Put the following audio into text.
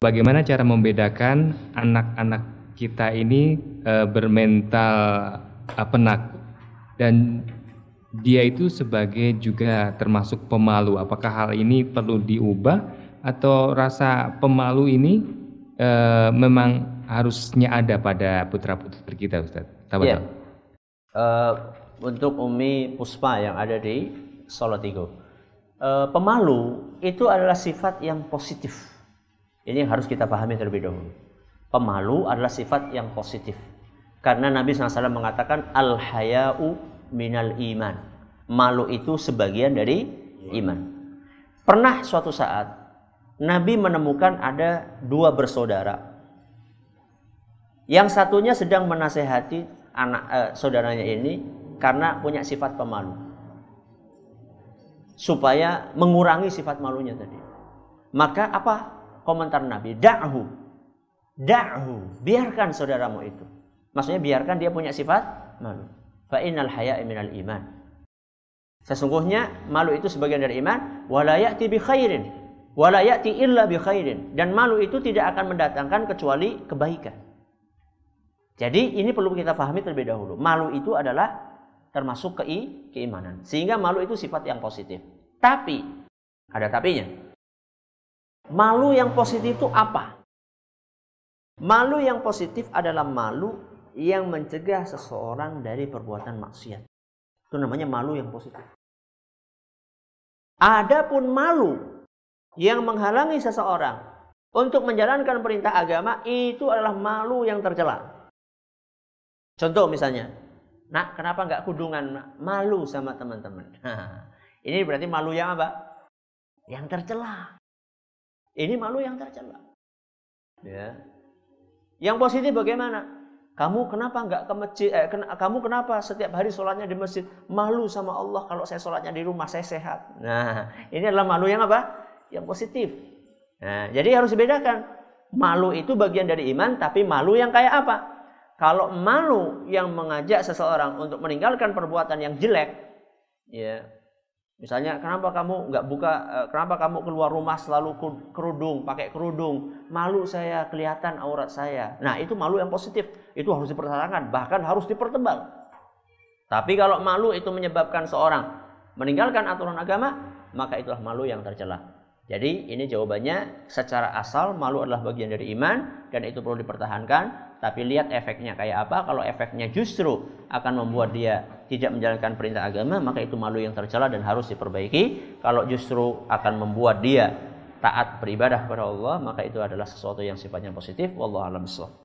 Bagaimana cara membedakan anak-anak kita ini bermental penakut dan dia itu sebagai juga termasuk pemalu? Apakah hal ini perlu diubah atau rasa pemalu ini memang harusnya ada pada putra-putri kita, Ustaz? Ya. Untuk Umi Puspa yang ada di Solotigo, pemalu itu adalah sifat yang positif. Ini yang harus kita pahami terlebih dahulu. Pemalu adalah sifat yang positif. Karena Nabi SAW mengatakan al-haya'u minal iman. Malu itu sebagian dari iman. Pernah suatu saat Nabi menemukan ada dua bersaudara. Yang satunya sedang menasehati saudaranya ini karena punya sifat pemalu, supaya mengurangi sifat malunya tadi. Maka apa komentar Nabi? Da'hu, biarkan saudaramu itu. Maksudnya biarkan dia punya sifat malu. Fa innal haya'a minal iman. Sesungguhnya malu itu sebagian dari iman. Wala ya'ti bi khairin, wala ya'ti illa bi khairin. Dan malu itu tidak akan mendatangkan kecuali kebaikan. Jadi ini perlu kita pahami terlebih dahulu. Malu itu adalah termasuk keimanan. Sehingga malu itu sifat yang positif. Tapi ada tapinya. Malu yang positif itu apa? Malu yang positif adalah malu yang mencegah seseorang dari perbuatan maksiat. Itu namanya malu yang positif. Adapun malu yang menghalangi seseorang untuk menjalankan perintah agama, itu adalah malu yang tercela. Contoh misalnya, nak kenapa nggak kudungan? Nak? Malu sama teman-teman. Ini berarti malu yang apa? Yang tercela. Ini malu yang tercela. Ya. Yang positif bagaimana? Kamu kenapa nggak ke masjid? Kamu kenapa setiap hari sholatnya di masjid? Malu sama Allah kalau saya sholatnya di rumah, saya sehat. Nah, ini adalah malu yang apa? Yang positif. Nah, jadi harus dibedakan. Malu itu bagian dari iman, tapi malu yang kayak apa? Kalau malu yang mengajak seseorang untuk meninggalkan perbuatan yang jelek, ya, misalnya kenapa kamu nggak buka, kenapa kamu keluar rumah selalu kerudung, pakai kerudung, malu saya kelihatan aurat saya. Nah itu malu yang positif, itu harus dipertahankan, bahkan harus dipertebal. Tapi kalau malu itu menyebabkan seorang meninggalkan aturan agama, maka itulah malu yang tercela. Jadi ini jawabannya secara asal malu adalah bagian dari iman dan itu perlu dipertahankan. Tapi lihat efeknya kayak apa. Kalau efeknya justru akan membuat dia tidak menjalankan perintah agama, maka itu malu yang tercela dan harus diperbaiki. Kalau justru akan membuat dia taat beribadah kepada Allah, maka itu adalah sesuatu yang sifatnya positif. Wallahu a'lam bishawab.